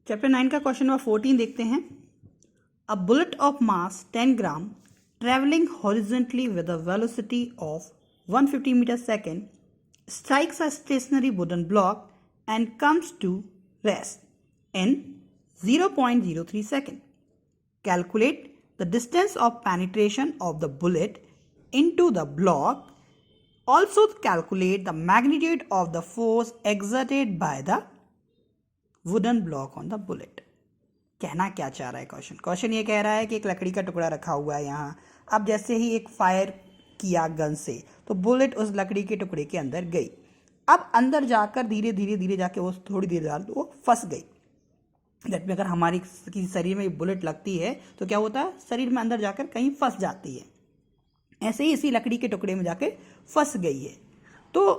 Chapter 9 का question number 14 देखते हैं। A bullet of mass 10 gram travelling horizontally with a velocity of 150 metre second strikes a stationary wooden block and comes to rest in 0.03 second. Calculate the distance of penetration of the bullet into the block. Also calculate the magnitude of the force exerted by the wooden block on the bullet. कहना क्या चाह रहा है question ये कह रहा है कि एक लकड़ी का टुकड़ा रखा हुआ है यहाँ। अब जैसे ही एक फायर किया गन से तो बुलेट उस लकड़ी के टुकड़े के अंदर गई। अब अंदर जाकर धीरे धीरे जाके वो थोड़ी देर बाद वो फंस गई। दैट में अगर हमारी किसी शरीर में बुलेट लगती है तो क्या होता है, शरीर में अंदर जाकर कहीं फंस जाती है। ऐसे ही इसी लकड़ी के टुकड़े में जाके फंस गई है। तो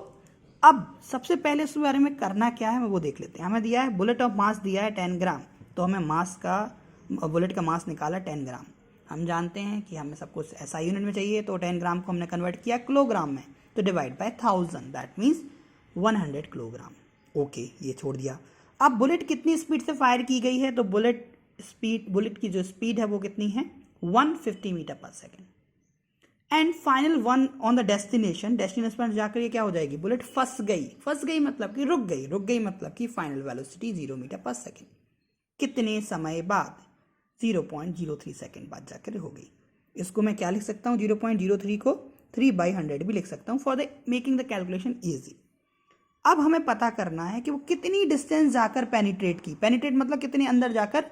अब सबसे पहले इस बारे में करना क्या है वो देख लेते हैं। हमें दिया है बुलेट ऑफ मास दिया है 10 ग्राम, तो हमें मास का बुलेट का मास निकाला 10 ग्राम। हम जानते हैं कि हमें सब कुछ ऐसा यूनिट में चाहिए, तो 10 ग्राम को हमने कन्वर्ट किया किलोग्राम में, तो divide by 1000, that means 100 kilogram. Okay, ये छोड़ दिया। अब बुलेट कितनी स्पीड से फायर की गई है, तो बुलेट की जो स्पीड है वो कितनी है, 150 मीटर पर second. And final one on the destination पर जाकर ये क्या हो जाएगी, बुलेट फंस गई मतलब कि रुक गई मतलब कि फाइनल वेलोसिटी 0 मीटर पर सेकेंड। कितने समय बाद, 0.03 सेकेंड बाद जाकर हो गई। इसको मैं क्या लिख सकता हूँ, 0.03 को 3/100 भी लिख सकता हूँ for the making the calculation easy. अब हमें पता करना है कि वो कितनी डिस्टेंस जाकर पेनिट्रेट मतलब कितने अंदर जाकर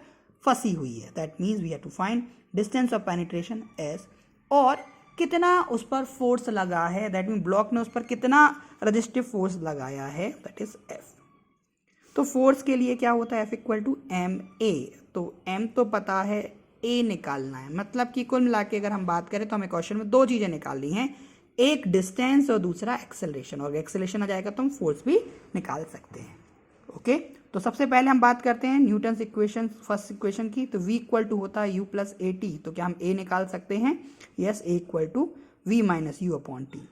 फंसी हुई है। That means we have to find distance of penetration S, और कितना उस पर फोर्स लगा है, दैट मीन ब्लॉक ने उस पर कितना रजिस्टिव फोर्स लगाया है, दैट इज एफ। तो फोर्स के लिए क्या होता है, F equal to M A. तो M तो पता है, A निकालना है। मतलब कि कुल मिला के अगर हम बात करें तो हमें क्वेश्चन में दो चीज़ें निकालनी हैं, एक डिस्टेंस और दूसरा एक्सेलरेशन। और एक्सेलरेशन आ जाएगा तो हम फोर्स भी निकाल सकते हैं। ओके, तो सबसे पहले हम बात करते हैं न्यूटन्स इक्वेशन, फर्स्ट इक्वेशन की। तो V इक्वल टू होता है U प्लस ए टी। तो क्या हम A निकाल सकते हैं, yes, A equal to V minus U upon T.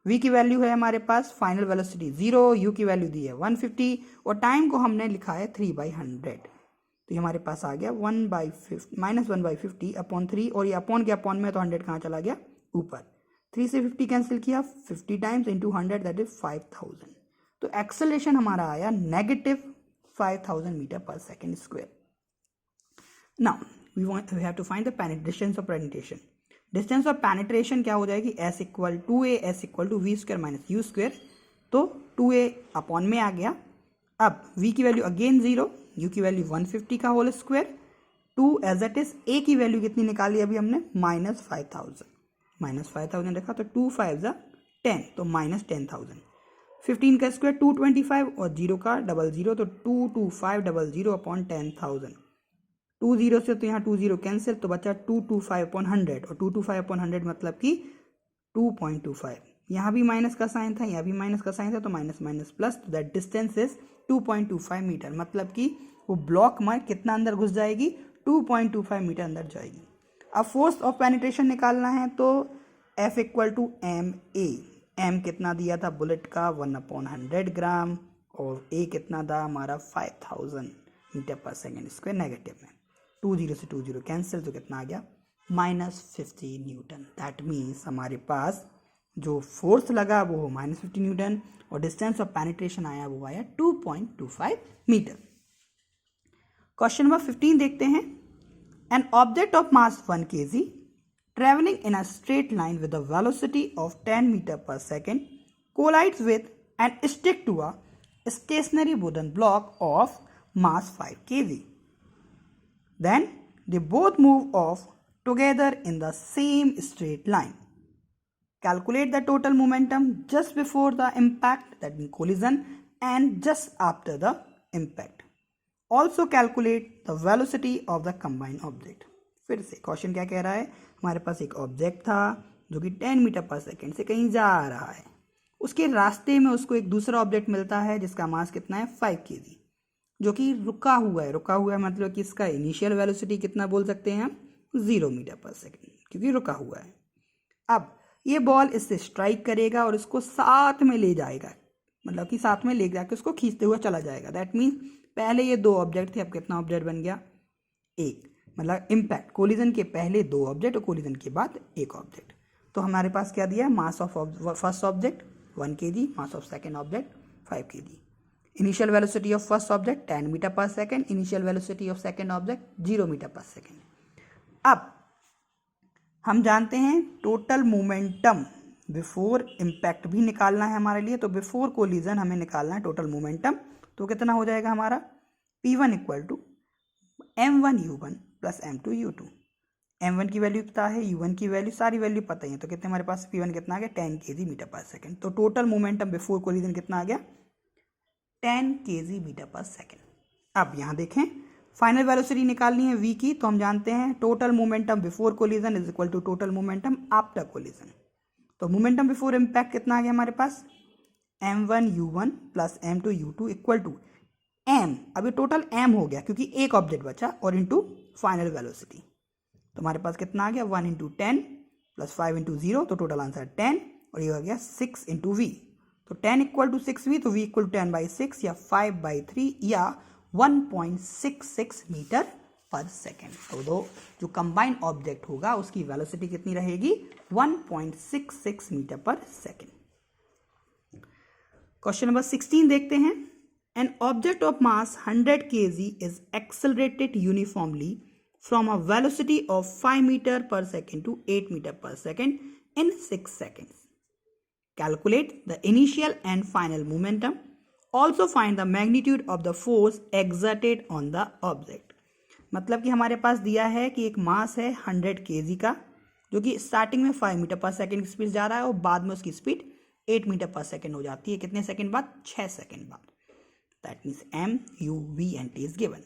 V की वैल्यू है हमारे पास, फाइनल वेलोसिटी 0, U की वैल्यू दी है 150 और टाइम को हमने लिखा है 3/100। तो ये हमारे पास आ गया 1/50 अपॉन 3, और ये अपॉन के अपॉन में तो 100 कहाँ चला गया, ऊपर। 3 से 50 कैंसिल किया, 50 टाइम्स इंटू 100 दैट इज 5000। तो एक्सेलरेशन हमारा आया -5000 मीटर पर second square. Now we have to find the distance of penetration. Distance of penetration क्या हो जाएगी, S equal to A, S equal to we square minus you square. तो 2a upon में आ गया। अब V की वैल्यू अगेन 0, U की वैल्यू 150 का whole square, 2 as it is. A की वैल्यू कितनी निकाली अभी हमने, -5000 रखा, तो 2 5 10, तो -10,000। 15 का स्क्वायर 225 और 0 का 00, तो 22500 अपॉन 10,000। 2 0 से तो यहाँ 2 0 कैंसिल, तो बचा 225 अपॉन 100, और 225 अपॉन 100 मतलब कि 2.25। यहाँ भी माइनस का साइन था, यहाँ भी माइनस का साइन था, तो माइनस माइनस प्लस, तो दैट डिस्टेंस इज 2.25 मीटर। मतलब कि वो ब्लॉक में कितना अंदर घुस जाएगी, 2.25 मीटर अंदर जाएगी। अब फोर्स ऑफ पेनिट्रेशन निकालना है, तो F equal to M A. M कितना दिया था बुलेट का, 1/100 ग्राम, और A कितना था हमारा 5000 मीटर पर सेकेंड स्क्वायर नेगेटिव में। 2 0 से 2 0 कैंसिल, तो कितना आ गया, -50 न्यूटन। दैट मीन्स हमारे पास जो फोर्स लगा वो हो -50 न्यूटन, और डिस्टेंस ऑफ पेनिट्रेशन आया वो आया 2.25 मीटर। क्वेश्चन नंबर 15 देखते हैं। An object of mass 1 kg travelling in a straight line with a velocity of 10 metre पर second collides with and stick to a stationary wooden block of mass 5 kg. Then they both move off together in the same straight line. Calculate the total momentum just before the impact, that means collision, and just after the impact. Also calculate the velocity of the combined object. फिर से question क्या कह रहा है, हमारे पास एक object था जो कि 10 मीटर पर सेकेंड से कहीं जा रहा है। उसके रास्ते में उसको एक दूसरा ऑब्जेक्ट मिलता है जिसका मास कितना है, 5 kg, जो कि रुका हुआ है मतलब कि इसका इनिशियल वेलोसिटी कितना बोल सकते हैं हम, 0 मीटर पर सेकेंड, क्योंकि रुका हुआ है। अब ये बॉल इससे स्ट्राइक करेगा और इसको साथ में ले जाएगा, मतलब कि साथ में ले जाकर उसको खींचते हुए चला जाएगा। दैट मीन्स पहले ये 2 ऑब्जेक्ट थे, अब कितना ऑब्जेक्ट बन गया? 1। मतलब इम्पैक्ट कोलिजन के पहले 2 ऑब्जेक्ट और कोलिजन के बाद 1 ऑब्जेक्ट। तो हमारे पास क्या दिया? Mass of first object 1 kg, mass of second object 5 kg। Initial velocity of first object 10 metre पर second, initial velocity of second object 0 metre पर सेकेंड। अब हम जानते हैं टोटल मोमेंटम बिफोर इम्पैक्ट भी निकालना है हमारे लिए, तो बिफोर कोलिजन हमें निकालना है टोटल मोमेंटम। तो कितना हो जाएगा हमारा? P1 equal to m1u1 plus m2u2। m1 की वैल्यू पता है, u1 की वैल्यू, सारी वैल्यू पता ही है, तो कितने हमारे पास P1 कितना आ गया? 10 kg मीटर पर सेकेंड। तो टोटल मोमेंटम बिफोर कोलिजन कितना आ गया? 10 kg मीटर पर सेकेंड। अब यहाँ देखें, फाइनल वेलोसिटी निकालनी है v की, तो हम जानते हैं total momentum before collision is equal to total momentum after collision. तो मोमेंटम बिफोर इम्पैक्ट कितना आ गया हमारे पास? m1u1 plus m2u2 equal to m, अभी टोटल m हो गया क्योंकि एक ऑब्जेक्ट बचा, और इंटू फाइनल वेलोसिटी। तो हमारे पास कितना आ गया? 1 इंटू 10 प्लस 5 इंटू 0, तो टोटल आंसर 10, और ये हो गया 6 इंटू वी। तो 10 इक्वल टू 6v, तो v इक्वल टू 10/6 या 5/3 या 1.66 मीटर पर सेकेंड। तो जो कंबाइंड ऑब्जेक्ट होगा उसकी वेलोसिटी कितनी रहेगी? 1.66 मीटर पर सेकेंड। क्वेश्चन नंबर 16 देखते हैं। An object of mass 100 kg is accelerated uniformly from a velocity of 5 meter per second to 8 meter per second in 6 seconds. Calculate the initial and final momentum. Also find the magnitude of the force exerted on the object. मतलब कि हमारे पास दिया है कि एक मास है 100 kg का, जो कि स्टार्टिंग में 5 मीटर पर सेकेंड की स्पीड जा रहा है और बाद में उसकी स्पीड 8 मीटर पर सेकेंड हो जाती है। कितने सेकेंड बाद? 6 सेकेंड बाद। That means m, u, v and t is given.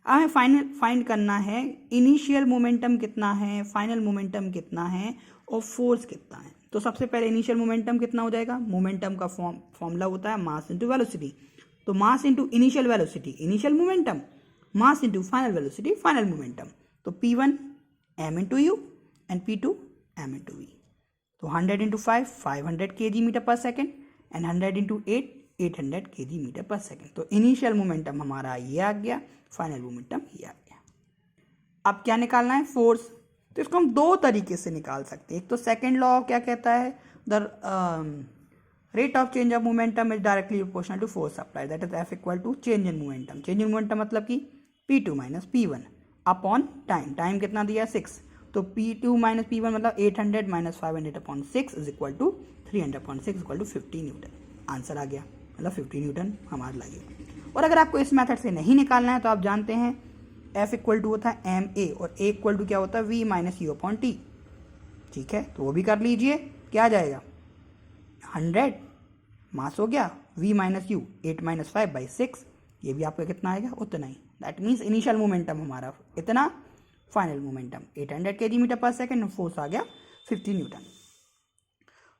अब हमें फाइंड करना है इनिशियल मोमेंटम कितना है, फाइनल मोमेंटम कितना है और फोर्स कितना है। तो सबसे पहले इनिशियल मोमेंटम कितना हो जाएगा? मोमेंटम का फॉर्मूला होता है मास इंटू वेलोसिटी। तो mass into initial velocity initial momentum, mass into final velocity final momentum. तो P1 m into u and P2 m into v। तो 100 इंटू 5 500 kg मीटर पर second and 100 into 8 800 kg metre पर second. तो initial momentum हमारा ये आ गया, final momentum ये आ गया। अब क्या निकालना है? फोर्स। तो इसको हम 2 तरीके से निकाल सकते हैं। एक तो सेकेंड लॉ क्या कहता है? The rate of change of momentum is directly proportional to force apply, that is F equal to change in momentum. Change in momentum मतलब कि P2 minus P1 upon time. Time कितना दिया? 6। तो P2 minus P1 मतलब 800 minus 500 upon 6 is equal to 300 upon 6 equal to 50 newton. Answer आ गया, मतलब 50 Newton हमारा लगेगा। और अगर आपको इस मेथड से नहीं निकालना है तो आप जानते हैं F इक्वल टू होता है ma और a इक्वल टू क्या होता है? v minus u upon t। ठीक है, तो वो भी कर लीजिए। क्या आ जाएगा? 100 मास हो गया, v माइनस u 8 माइनस 5/6, ये भी आपका कितना आएगा? उतना ही। दैट मीन्स इनिशियल मोमेंटम हमारा इतना, फाइनल मोमेंटम 800 kg मीटर पर सेकेंड, फोर्स आ गया 50 Newton.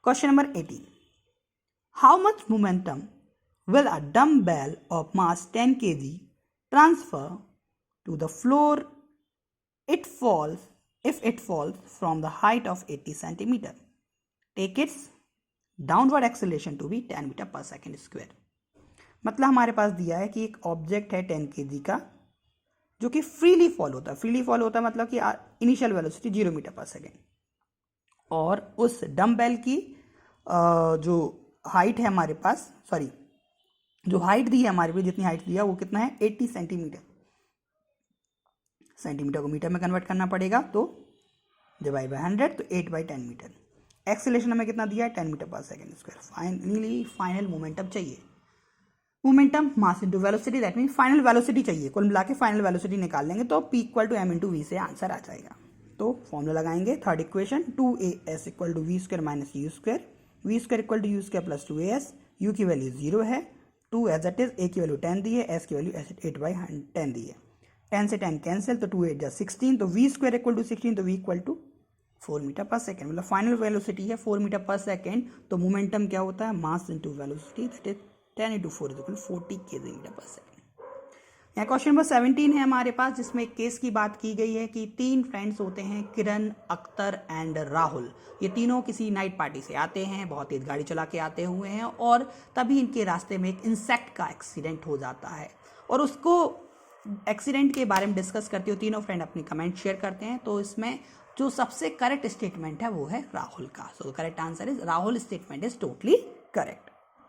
Question number 18। How much momentum will a dumbbell of mass 10 kg transfer to the floor if it falls from the height of 80 centimeter? Take its downward acceleration to be 10 meter per second square. मतलब हमारे पास दिया है कि एक object है 10 kg का जो कि फ्रीली फॉल होता है। फ्रीली फॉल होता है मतलब कि इनिशियल वेलोसिटी 0 मीटर पर सेकेंड, और उस डम्बेल की जो हाइट है हमारे पास, सॉरी जो हाइट दी है हमारे पास, जितनी हाइट दिया वो कितना है? 80 सेंटीमीटर। सेंटीमीटर को मीटर में कन्वर्ट करना पड़ेगा, तो डिवाइड बाय 100, तो 8/10 मीटर। एक्सेलरेशन हमें कितना दिया है? 10 मीटर पर second square. Finally final momentum चाहिए। Momentum mass into velocity, that mean final velocity चाहिए। कुल मिला के फाइनल वेलोसिटी निकाल लेंगे तो P equal to m into v से आंसर आ जाएगा। तो फॉर्मूला लगाएंगे, third equation 2as equal to we square minus you square, v square equal to u square plus 2as। U की वैल्यू 0 है, 2 एज इट इज, ए की value 10 दी है, S की वैल्यू 8/10 दी है। 10 से 10 कैंसिल, तो 2 8 जा 16, तो वी स्क्वायर इक्वल टू 16, तो वी इक्वल टू 4 मीटर पर सेकेंड। मतलब फाइनल वेलोसिटी है 4 मीटर पर सेकेंड। तो मोमेंटम क्या होता है? Mass into velocity, that is 10 into 4 is equal 40 kg metre पर सेकेंड। यहाँ क्वेश्चन नंबर 17 है हमारे पास, जिसमें एक केस की बात की गई है कि 3 फ्रेंड्स होते हैं, किरण, अख्तर एंड राहुल। ये तीनों किसी नाइट पार्टी से आते हैं, बहुत तेज गाड़ी चला के आते हुए हैं, और तभी इनके रास्ते में एक इंसेक्ट का एक्सीडेंट हो जाता है और उसको एक्सीडेंट के बारे में डिस्कस करती हो। तीनों फ्रेंड अपनी कमेंट शेयर करते हैं। तो इसमें जो सबसे करेक्ट स्टेटमेंट है वो है राहुल का। So correct answer is Rahul statement is totally correct.